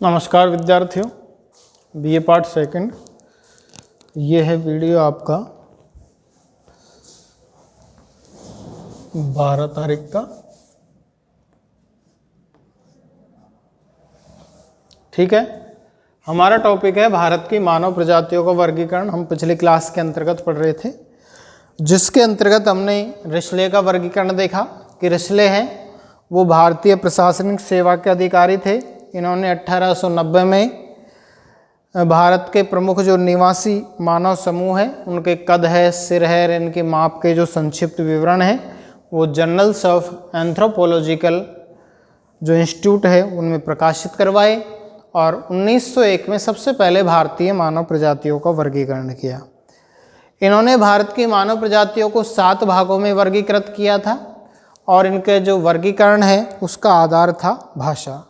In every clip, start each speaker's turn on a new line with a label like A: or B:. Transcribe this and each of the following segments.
A: नमस्कार विद्यार्थियों, BA part second. ये है वीडियो आपका 12 तारीख का। ठीक है, हमारा टॉपिक है भारत की मानव प्रजातियों का वर्गीकरण। हम पिछली क्लास के अंतर्गत पढ़ रहे थे, जिसके अंतर्गत हमने रिस्ले का वर्गीकरण देखा कि रिस्ले हैं वो भारतीय प्रशासनिक सेवा के अधिकारी थे। इन्होंने 1890 में भारत के प्रमुख जो निवासी मानव समूह है उनके कद है, सिर है, इनके माप के जो संक्षिप्त विवरण है वो जर्नल्स ऑफ एंथ्रोपोलॉजिकल जो इंस्टीट्यूट है उनमें प्रकाशित करवाए। और 1901 में सबसे पहले भारतीय मानव प्रजातियों का वर्गीकरण किया। इन्होंने भारत की मानव प्रजातियों को 7 भागों में वर्गीकृत किया था और इनके जो वर्गीकरण है उसका आधार था भाषा।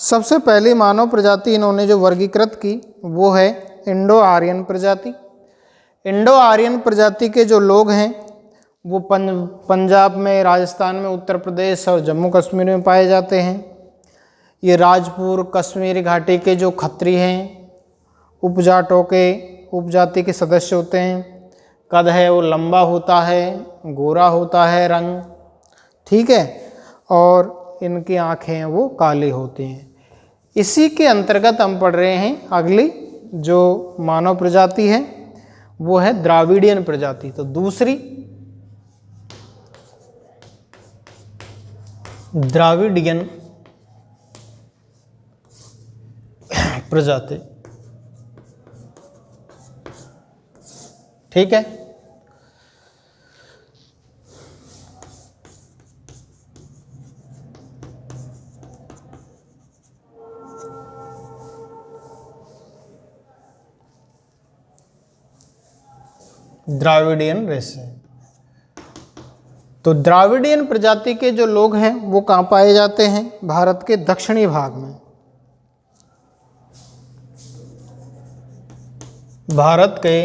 A: सबसे पहली मानव प्रजाति इन्होंने जो वर्गीकृत की वो है इंडो आर्यन प्रजाति। इंडो आर्यन प्रजाति के जो लोग हैं वो पंजाब में, राजस्थान में, उत्तर प्रदेश और जम्मू कश्मीर में पाए जाते हैं। ये राजपुर कश्मीरी घाटी के जो खत्री हैं, उपजाटों के उपजाति के सदस्य होते हैं। कद है वो लंबा होता है, गोरा होता है रंग, ठीक है, और इनकी आँखें हैं वो काली होती हैं। इसी के अंतर्गत हम पढ़ रहे हैं अगली जो मानव प्रजाति है वो है द्राविडियन प्रजाति। तो दूसरी द्राविडियन प्रजाति, ठीक है। द्राविडियन रेस है। तो द्राविडियन प्रजाति के जो लोग हैं वो कहाँ पाए जाते हैं? भारत के दक्षिणी भाग में। भारत के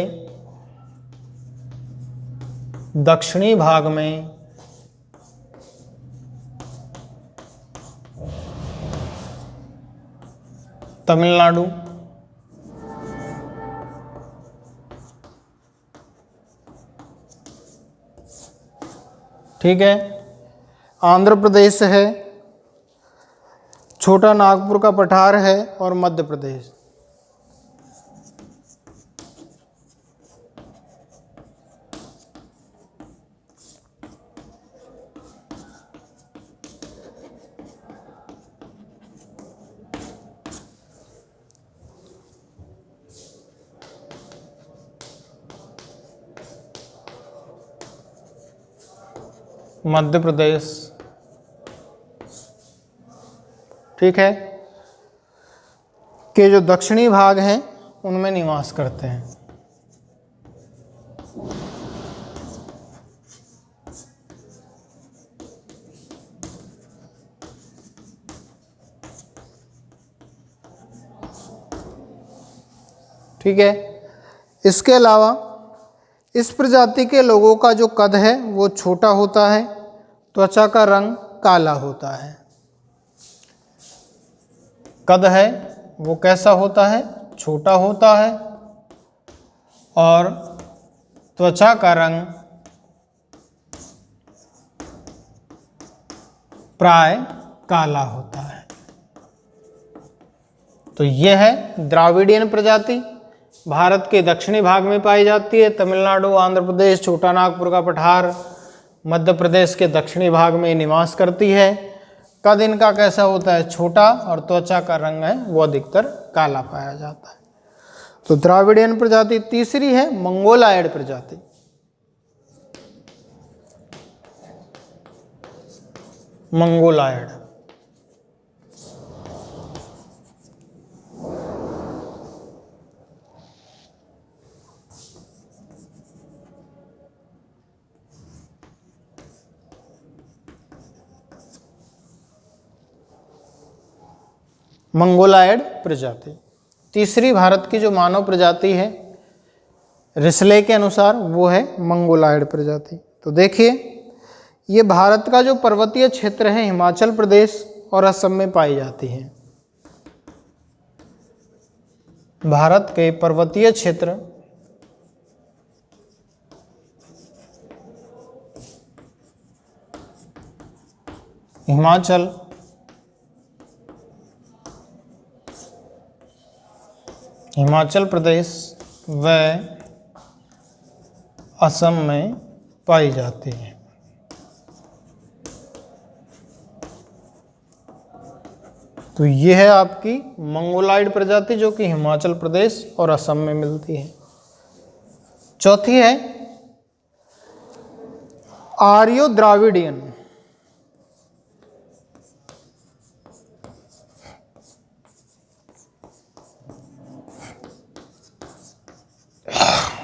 A: दक्षिणी भाग में तमिलनाडु, ठीक है, आंध्र प्रदेश है, छोटा नागपुर का पठार है और मध्य प्रदेश। मध्य प्रदेश, ठीक है, के जो दक्षिणी भाग हैं उनमें निवास करते हैं। ठीक है, इसके अलावा इस प्रजाति के लोगों का जो कद है वो छोटा होता है, त्वचा का रंग काला होता है। कद है वो कैसा होता है? छोटा होता है और त्वचा का रंग प्राय काला होता है। तो यह है द्राविडियन प्रजाति, भारत के दक्षिणी भाग में पाई जाती है। तमिलनाडु, आंध्र प्रदेश, छोटा नागपुर का पठार, मध्य प्रदेश के दक्षिणी भाग में निवास करती है। कद इनका कैसा होता है? छोटा, और त्वचा का रंग है वो अधिकतर काला पाया जाता है। तो द्राविडियन प्रजाति। तीसरी है मंगोलायड प्रजाति। मंगोलायड, मंगोलायड प्रजाति तीसरी भारत की जो मानव प्रजाति है रिस्ले के अनुसार वो है मंगोलायड प्रजाति। तो देखिए ये भारत का जो पर्वतीय क्षेत्र है हिमाचल प्रदेश और असम में पाई जाती है। भारत के पर्वतीय क्षेत्र हिमाचल, हिमाचल प्रदेश व असम में पाई जाती है। तो ये है आपकी मंगोलाइड प्रजाति जो कि हिमाचल प्रदेश और असम में मिलती है। चौथी है आर्यो द्राविडियन।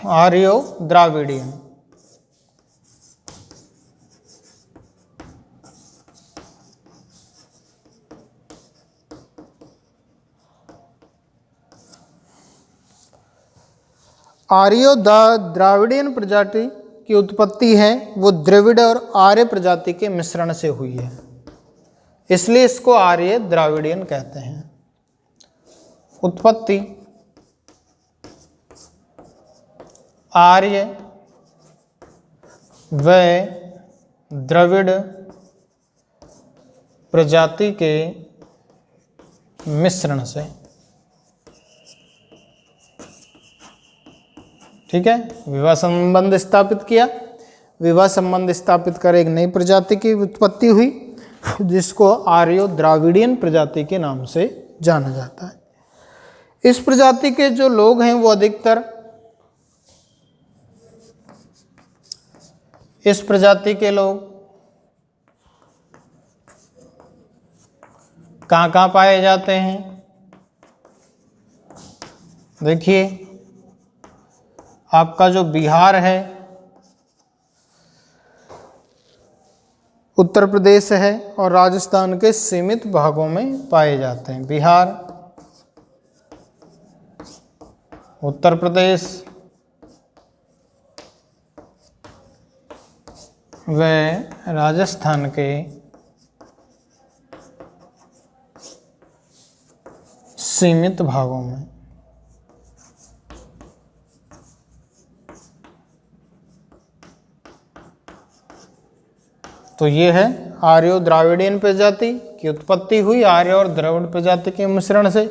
A: आर्यो द्राविडियन आर्यो द्राविडियन प्रजाति की उत्पत्ति है वो द्रविड़ और आर्य प्रजाति के मिश्रण से हुई है, इसलिए इसको आर्य द्राविडियन कहते हैं। उत्पत्ति आर्य व द्रविड़ प्रजाति के मिश्रण से। ठीक है, विवाह संबंध स्थापित किया, विवाह संबंध स्थापित कर एक नई प्रजाति की उत्पत्ति हुई जिसको आर्यो द्राविडियन प्रजाति के नाम से जाना जाता है। इस प्रजाति के जो लोग हैं वो अधिकतर इस प्रजाति के लोग कहाँ पाए जाते हैं? देखिए आपका जो बिहार है, उत्तर प्रदेश है और राजस्थान के सीमित भागों में पाए जाते हैं। बिहार, उत्तर प्रदेश व राजस्थान के सीमित भागों में। तो ये है आर्यो द्राविडियन प्रजाति की उत्पत्ति हुई आर्य और द्रविड़ प्रजाति के मिश्रण से।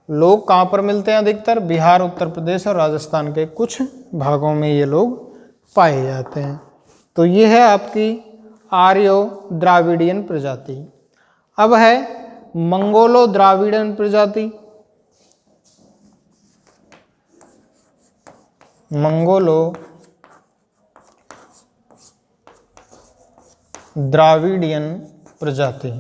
A: लोग कहाँ पर मिलते हैं? अधिकतर बिहार, उत्तर प्रदेश और राजस्थान के कुछ भागों में ये लोग पाए जाते हैं। तो ये है आपकी आर्यो द्राविडियन प्रजाति। अब है मंगोलो द्राविडियन प्रजाति। मंगोलो द्राविडियन प्रजाति।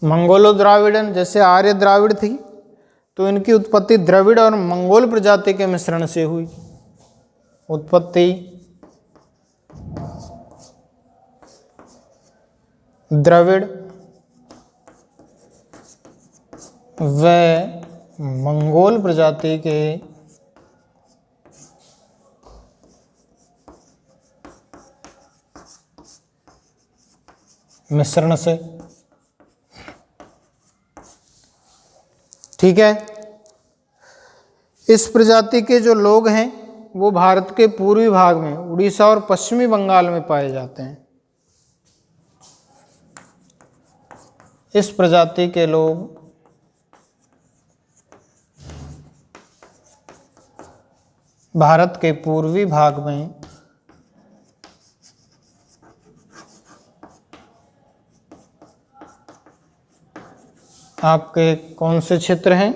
A: मंगोलो द्राविडन जैसे आर्य द्राविड़ थी तो इनकी उत्पत्ति द्रविड़ और मंगोल प्रजाति के मिश्रण से हुई। उत्पत्ति द्रविड़ व मंगोल प्रजाति के मिश्रण से। ठीक है, इस प्रजाति के जो लोग हैं वो भारत के पूर्वी भाग में उड़ीसा और पश्चिमी बंगाल में पाए जाते हैं। इस प्रजाति के लोग भारत के पूर्वी भाग में आपके कौन से क्षेत्र हैं?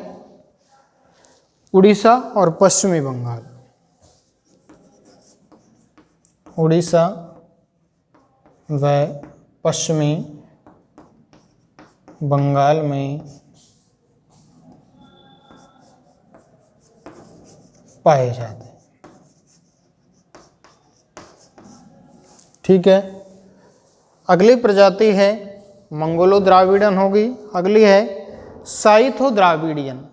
A: उड़ीसा और पश्चिमी बंगाल। उड़ीसा व पश्चिमी बंगाल में पाए जाते हैं। ठीक है, अगली प्रजाति है मंगोलो द्राविडन होगी। अगली है साइथो द्राविडियन।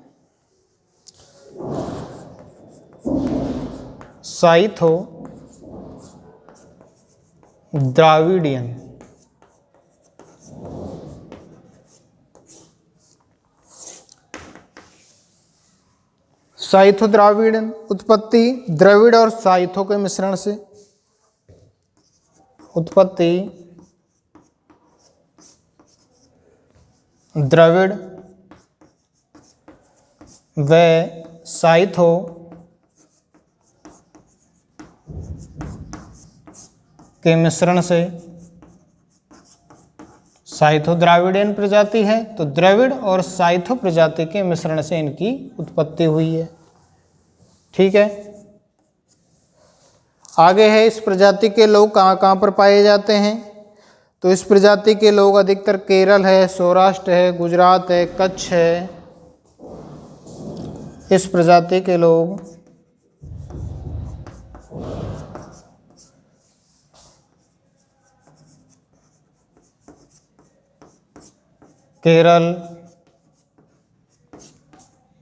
A: साइथो द्राविडियन। साइथो द्राविडियन उत्पत्ति द्रविड़ और साइथो के मिश्रण से। उत्पत्ति द्रविड़ व साइथो के मिश्रण से साइथो द्राविडियन प्रजाति है। तो द्रविड़ और साइथो प्रजाति के मिश्रण से इनकी उत्पत्ति हुई है। ठीक है, आगे है इस प्रजाति के लोग कहाँ कहाँ पर पाए जाते हैं। तो इस प्रजाति के लोग अधिकतर केरल है, सौराष्ट्र है, गुजरात है, कच्छ है। इस प्रजाति के लोग केरल,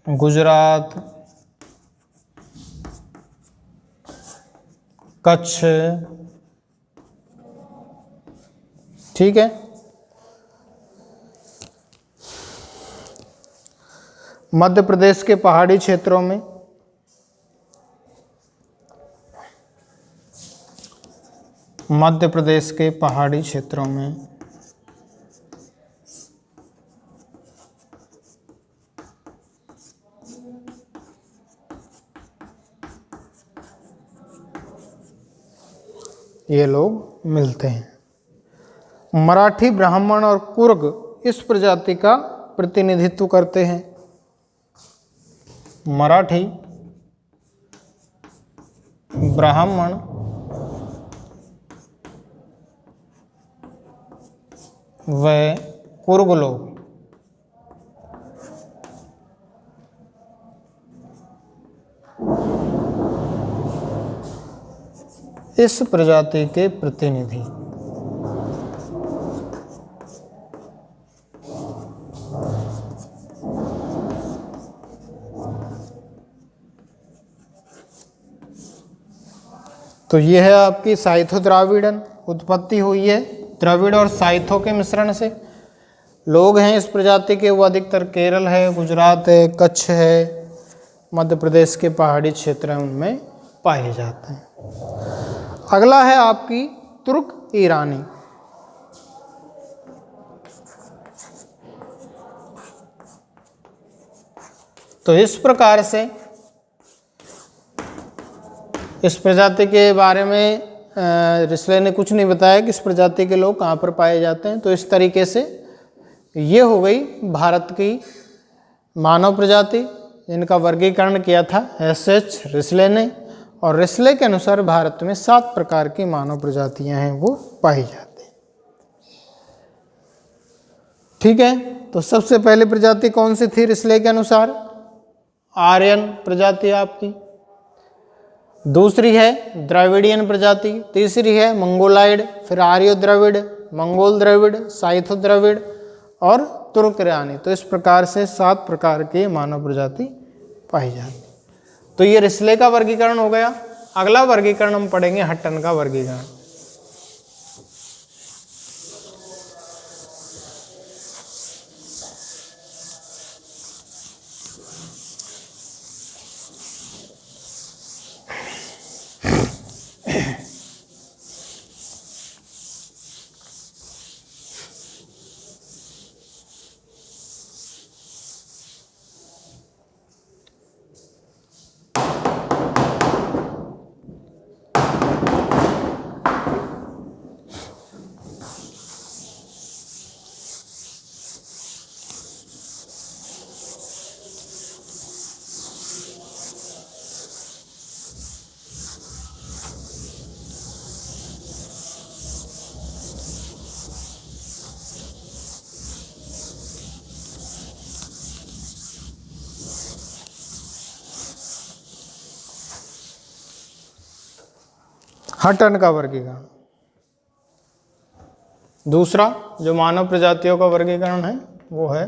A: गुजरात, कच्छ। ठीक है, मध्य प्रदेश के पहाड़ी क्षेत्रों में मध्य प्रदेश के पहाड़ी क्षेत्रों में ये लोग मिलते हैं। मराठी, ब्राह्मण और कुर्ग इस प्रजाति का प्रतिनिधित्व करते हैं। मराठी, ब्राह्मण व कुर्ग लोग इस प्रजाति के प्रतिनिधि। तो यह है आपकी साइथो द्राविडन। उत्पत्ति हुई है द्रविड़ और साइथो के मिश्रण से। लोग हैं इस प्रजाति के वो अधिकतर केरल है, गुजरात है, कच्छ है, मध्य प्रदेश के पहाड़ी क्षेत्र हैं उनमें पाए जाते हैं। अगला है आपकी तुर्क ईरानी। तो इस प्रकार से इस प्रजाति के बारे में रिस्ले ने कुछ नहीं बताया कि इस प्रजाति के लोग कहाँ पर पाए जाते हैं। तो इस तरीके से ये हो गई भारत की मानव प्रजाति, जिनका वर्गीकरण किया था एस.एच. रिस्ले ने। और रिस्ले के अनुसार भारत में 7 प्रकार की मानव प्रजातियां हैं वो पाई जाती हैं। ठीक है, तो सबसे पहली प्रजाति कौन सी थी रिस्ले के अनुसार? आर्यन प्रजाति आपकी। दूसरी है द्रविडियन प्रजाति। तीसरी है मंगोलाइड, फिर आर्यो द्रविड़, मंगोल द्रविड़, साइथो द्रविड़ और तुर्क ईरानी। तो इस प्रकार से 7 प्रकार की मानव प्रजाति पाई जाती। तो ये रिस्ले का वर्गीकरण हो गया। अगला वर्गीकरण हम पढ़ेंगे हट्टन का वर्गीकरण। हट्टन का वर्गीकरण। दूसरा जो मानव प्रजातियों का वर्गीकरण है वो है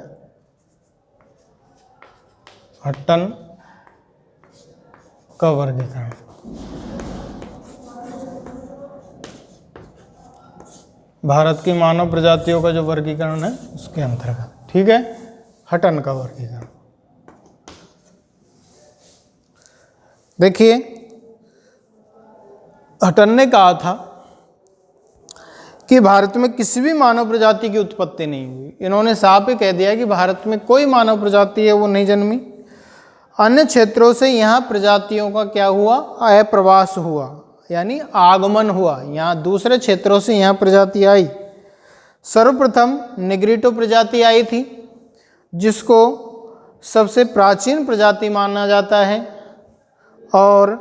A: हटन का वर्गीकरण। भारत की मानव प्रजातियों का जो वर्गीकरण है उसके अंतर्गत, ठीक है, हटन का वर्गीकरण। देखिए, हटन ने कहा था कि भारत में किसी भी मानव प्रजाति की उत्पत्ति नहीं हुई। इन्होंने साफ ही कह दिया कि भारत में कोई मानव प्रजाति है वो नहीं जन्मी, अन्य क्षेत्रों से यहाँ प्रजातियों का क्या हुआ, अप्रवास हुआ, यानी आगमन हुआ, यहाँ दूसरे क्षेत्रों से यहाँ प्रजाति आई। सर्वप्रथम निग्रिटो प्रजाति आई थी, जिसको सबसे प्राचीन प्रजाति माना जाता है, और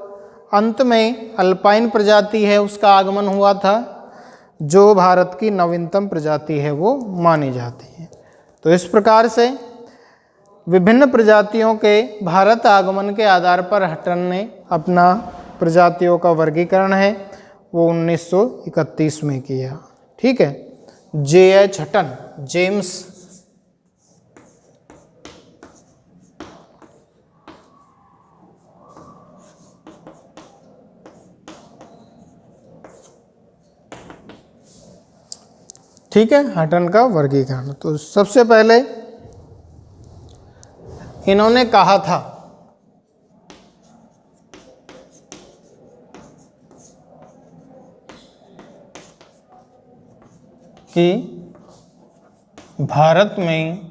A: अंत में अल्पाइन प्रजाति है उसका आगमन हुआ था, जो भारत की नवीनतम प्रजाति है वो मानी जाती है। तो इस प्रकार से विभिन्न प्रजातियों के भारत आगमन के आधार पर हटन ने अपना प्रजातियों का वर्गीकरण है वो 1931 में किया, ठीक है। J.H. हटन, जेम्स ठीक है, हटन का वर्गीकरण। तो सबसे पहले इन्होंने कहा था कि भारत में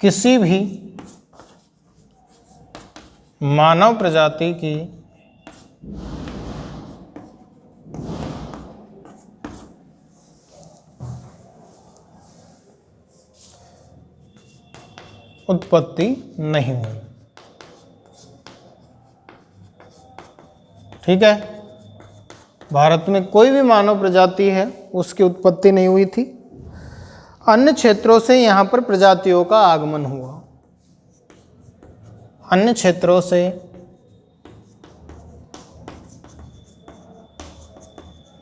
A: किसी भी मानव प्रजाति की उत्पत्ति नहीं हुई, ठीक है। भारत में कोई भी मानव प्रजाति है उसकी उत्पत्ति नहीं हुई थी, अन्य क्षेत्रों से यहाँ पर प्रजातियों का आगमन हुआ। अन्य क्षेत्रों से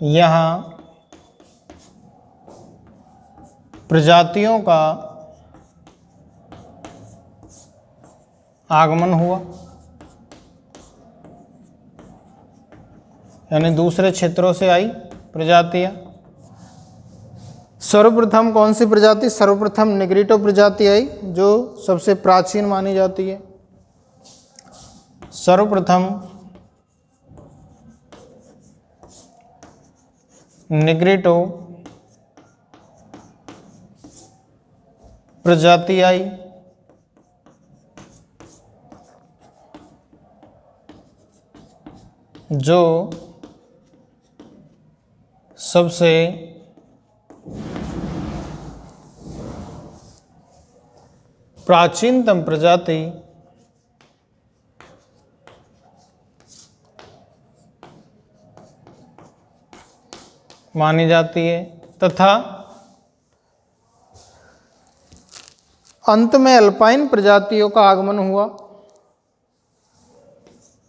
A: यहाँ प्रजातियों का आगमन हुआ, यानी दूसरे क्षेत्रों से आई प्रजातियां। सर्वप्रथम कौन सी प्रजाति? सर्वप्रथम निग्रिटो प्रजाति आई, जो सबसे प्राचीन मानी जाती है। सर्वप्रथम निग्रिटो प्रजाति आई, जो सबसे प्राचीनतम प्रजाति मानी जाती है, तथा अंत में अल्पाइन प्रजातियों का आगमन हुआ।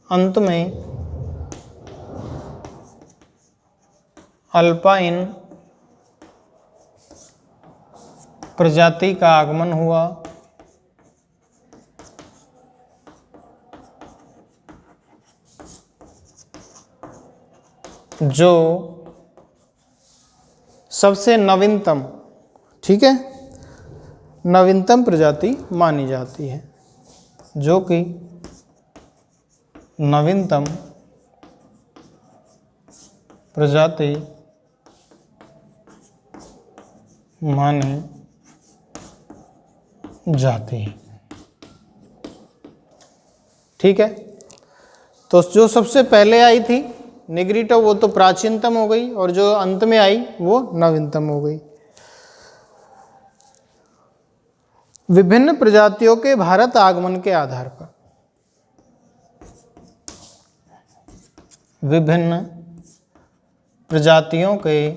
A: अंत में अल्पाइन प्रजाति का आगमन हुआ, जो सबसे नवीनतम, ठीक है, नवीनतम प्रजाति मानी जाती है, जो कि नवीनतम प्रजाति मानी जाती है, ठीक है। तो जो सबसे पहले आई थी निग्रिटो, वो तो प्राचीनतम हो गई, और जो अंत में आई वो नवीनतम हो गई। विभिन्न प्रजातियों के भारत आगमन के आधार पर विभिन्न प्रजातियों के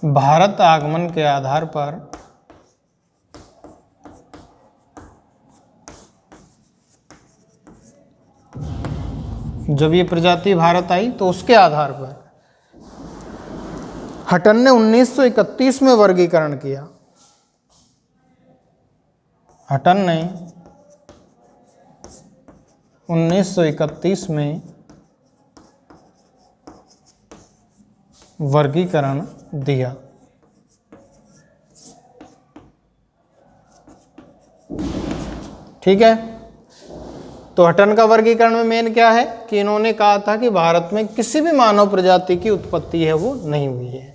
A: भारत आगमन के आधार पर जब ये प्रजाति भारत आई तो उसके आधार पर हटन ने 1931 में वर्गीकरण किया। हटन ने 1931 में वर्गीकरण दिया। ठीक है, तो हटन का वर्गीकरण में मेन क्या है कि इन्होंने कहा था कि भारत में किसी भी मानव प्रजाति की उत्पत्ति है वो नहीं हुई है,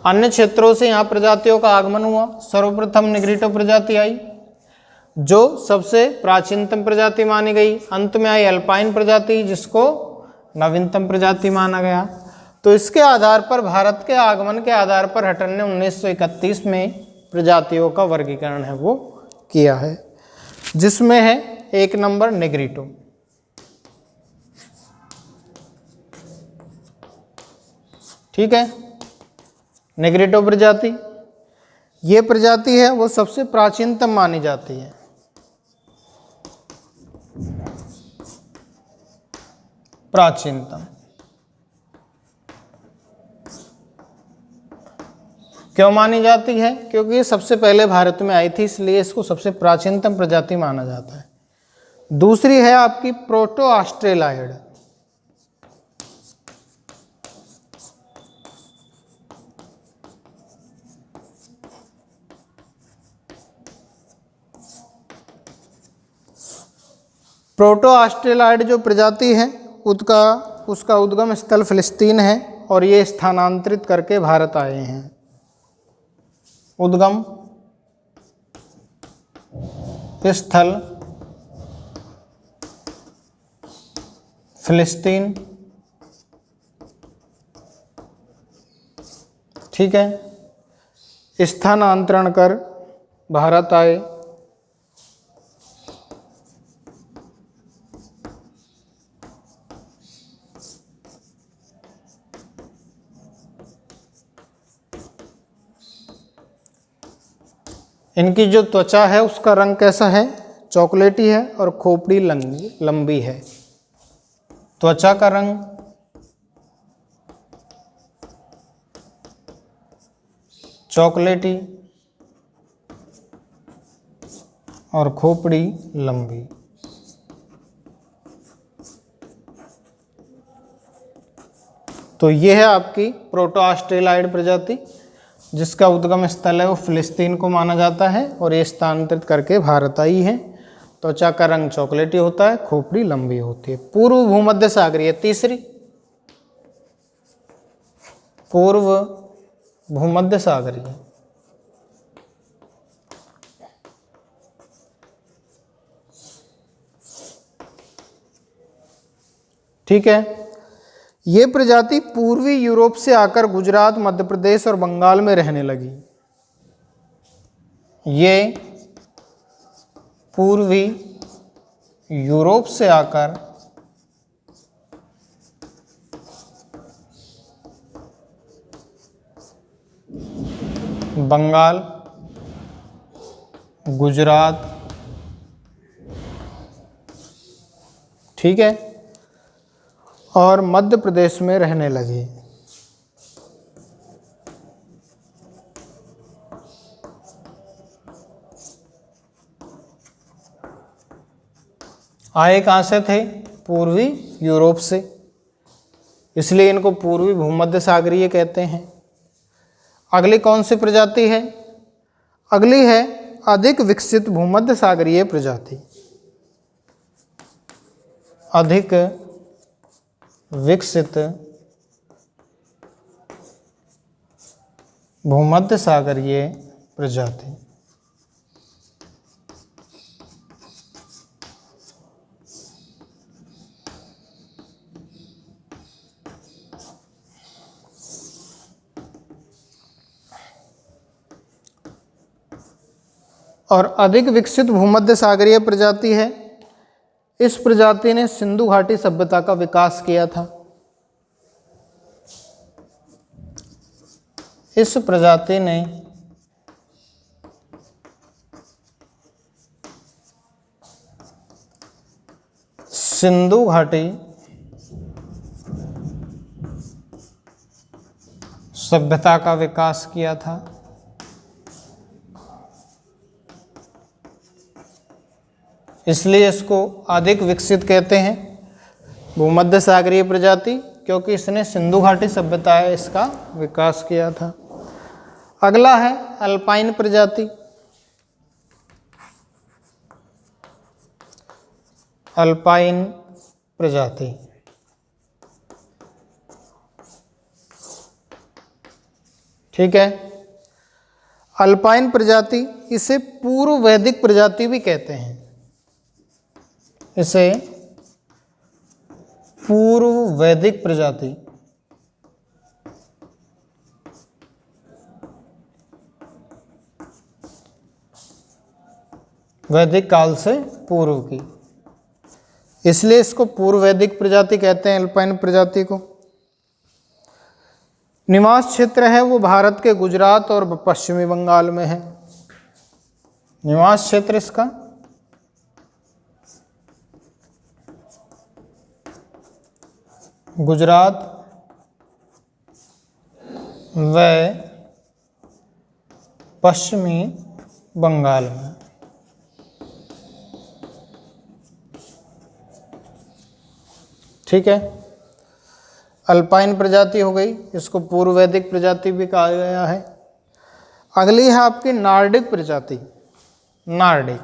A: अन्य क्षेत्रों से यहाँ प्रजातियों का आगमन हुआ। सर्वप्रथम निग्रिटो प्रजाति आई जो सबसे प्राचीनतम प्रजाति मानी गई। अंत में आई अल्पाइन प्रजाति जिसको नवीनतम प्रजाति माना गया। तो इसके आधार पर भारत के आगमन के आधार पर हटन ने 1931 में प्रजातियों का वर्गीकरण है वो किया है, जिसमें है 1 नंबर निग्रिटो। ठीक है, निग्रिटो प्रजाति, ये प्रजाति है वो सबसे प्राचीनतम मानी जाती है। प्राचीनतम क्यों मानी जाती है? क्योंकि ये सबसे पहले भारत में आई थी, इसलिए इसको सबसे प्राचीनतम प्रजाति माना जाता है। दूसरी है आपकी प्रोटो ऑस्ट्रेलाइड। प्रोटो ऑस्ट्रेलाइड जो प्रजाति है उसका उद्गम स्थल फिलिस्तीन है और ये स्थानांतरित करके भारत आए हैं। उद्गम स्थल फिलिस्तीन। ठीक है, स्थानांतरण कर भारत आए। इनकी जो त्वचा है उसका रंग कैसा है? चॉकलेटी है और खोपड़ी लंबी है। त्वचा का रंग चॉकलेटी और खोपड़ी लंबी। तो ये है आपकी प्रोटो ऑस्ट्रेलाइड प्रजाति जिसका उद्गम स्थल है वो फिलिस्तीन को माना जाता है और ये स्थानांतरित करके भारत आई है। त्वचा का रंग चॉकलेटी होता है, खोपड़ी लंबी होती है। पूर्व भूमध्य सागरीय, तीसरी पूर्व भूमध्य सागरीय। ठीक है, ये प्रजाति पूर्वी यूरोप से आकर गुजरात, मध्य प्रदेश और बंगाल में रहने लगी। ये पूर्वी यूरोप से आकर बंगाल, गुजरात, ठीक है, और मध्य प्रदेश में रहने लगी। आए कहाँ से थे? पूर्वी यूरोप से, इसलिए इनको पूर्वी भूमध्य सागरीय कहते हैं। अगली कौन सी प्रजाति है? अगली है अधिक विकसित भूमध्य सागरीय प्रजाति। अधिक विकसित भूमध्य सागरीय प्रजाति। और अधिक विकसित भूमध्य सागरीय प्रजाति है। इस प्रजाति ने सिंधु घाटी सभ्यता का विकास किया था। इस प्रजाति ने सिंधु घाटी सभ्यता का विकास किया था। इसलिए इसको अधिक विकसित कहते हैं भूमध्य सागरीय प्रजाति, क्योंकि इसने सिंधु घाटी सभ्यता है इसका विकास किया था। अगला है अल्पाइन प्रजाति। अल्पाइन प्रजाति ठीक है। अल्पाइन प्रजाति, इसे पूर्व वैदिक प्रजाति भी कहते हैं। इसे पूर्व वैदिक प्रजाति, वैदिक काल से पूर्व की, इसलिए इसको पूर्व वैदिक प्रजाति कहते हैं अल्पाइन प्रजाति को। निवास क्षेत्र है वो भारत के गुजरात और पश्चिमी बंगाल में है। निवास क्षेत्र इसका गुजरात व पश्चिमी बंगाल में। ठीक है, अल्पाइन प्रजाति हो गई, इसको पूर्व वैदिक प्रजाति भी कहा गया है। अगली है आपकी नार्डिक प्रजाति। नार्डिक,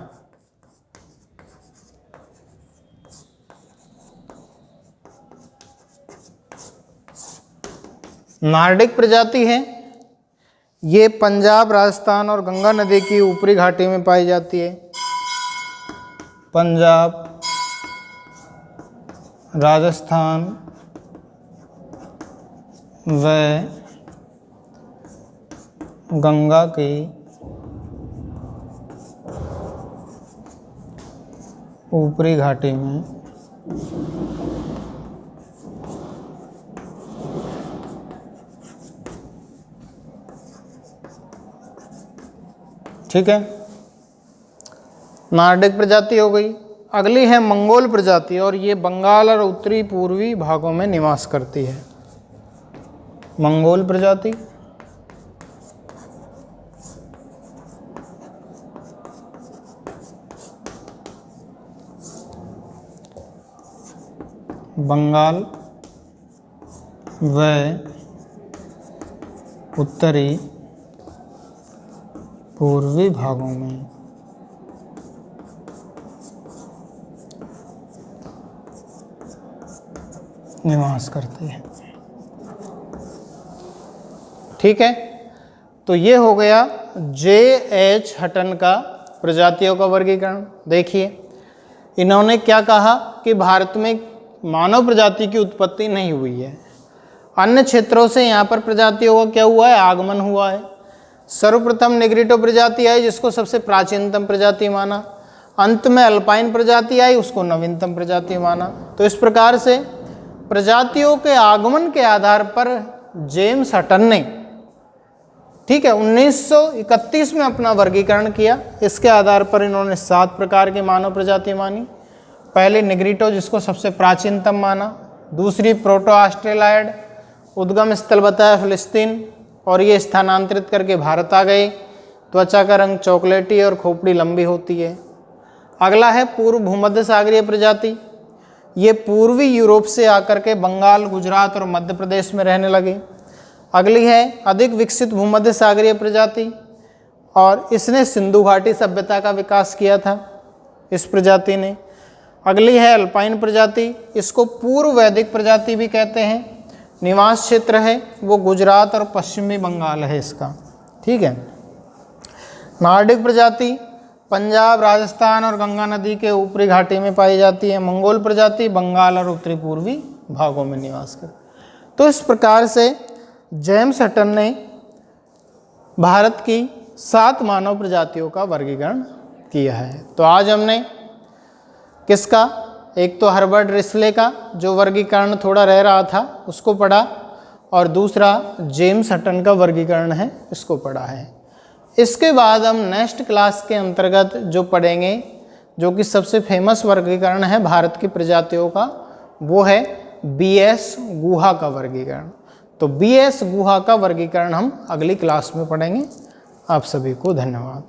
A: नार्डिक प्रजाति है ये पंजाब, राजस्थान और गंगा नदी की ऊपरी घाटी में पाई जाती है। पंजाब, राजस्थान व गंगा की ऊपरी घाटी में ठीक है, नार्डिक प्रजाति हो गई। अगली है मंगोल प्रजाति, और ये बंगाल और उत्तरी पूर्वी भागों में निवास करती है। मंगोल प्रजाति बंगाल व उत्तरी पूर्वी भागों में निवास करते हैं। ठीक है, तो ये हो गया J.H. हटन का प्रजातियों का वर्गीकरण। देखिए इन्होंने क्या कहा कि भारत में मानव प्रजाति की उत्पत्ति नहीं हुई है, अन्य क्षेत्रों से यहाँ पर प्रजातियों का क्या हुआ है, आगमन हुआ है। सर्वप्रथम निग्रिटो प्रजाति आई जिसको सबसे प्राचीनतम प्रजाति माना, अंत में अल्पाइन प्रजाति आई उसको नवीनतम प्रजाति माना। तो इस प्रकार से प्रजातियों के आगमन के आधार पर जेम्स हटन ने ठीक है 1931 में अपना वर्गीकरण किया। इसके आधार पर इन्होंने 7 प्रकार के मानव प्रजाति मानी। पहले निग्रिटो जिसको सबसे प्राचीनतम माना, दूसरी प्रोटो ऑस्ट्रेलाइड, उद्गम स्थल बताया फिलिस्तीन और ये स्थानांतरित करके भारत आ गए। त्वचा का रंग चॉकलेटी और खोपड़ी लंबी होती है। अगला है पूर्व भूमध्य सागरीय प्रजाति, ये पूर्वी यूरोप से आकर के बंगाल, गुजरात और मध्य प्रदेश में रहने लगे। अगली है अधिक विकसित भूमध्य सागरीय प्रजाति, और इसने सिंधु घाटी सभ्यता का विकास किया था इस प्रजाति ने। अगली है अल्पाइन प्रजाति, इसको पूर्व वैदिक प्रजाति भी कहते हैं। निवास क्षेत्र है वो गुजरात और पश्चिमी बंगाल है इसका। ठीक है, नार्डिक प्रजाति पंजाब, राजस्थान और गंगा नदी के ऊपरी घाटी में पाई जाती है। मंगोल प्रजाति बंगाल और उत्तरी पूर्वी भागों में निवास कर। तो इस प्रकार से जेम्स हटन ने भारत की 7 मानव प्रजातियों का वर्गीकरण किया है। तो आज हमने किसका, एक तो हर्बर्ट रिस्ले का जो वर्गीकरण थोड़ा रह रहा था उसको पढ़ा, और दूसरा जेम्स हटन का वर्गीकरण है इसको पढ़ा है। इसके बाद हम नेक्स्ट क्लास के अंतर्गत जो पढ़ेंगे, जो कि सबसे फेमस वर्गीकरण है भारत की प्रजातियों का, वो है BS गुहा का वर्गीकरण। तो BS गुहा का वर्गीकरण हम अगली क्लास में पढ़ेंगे। आप सभी को धन्यवाद।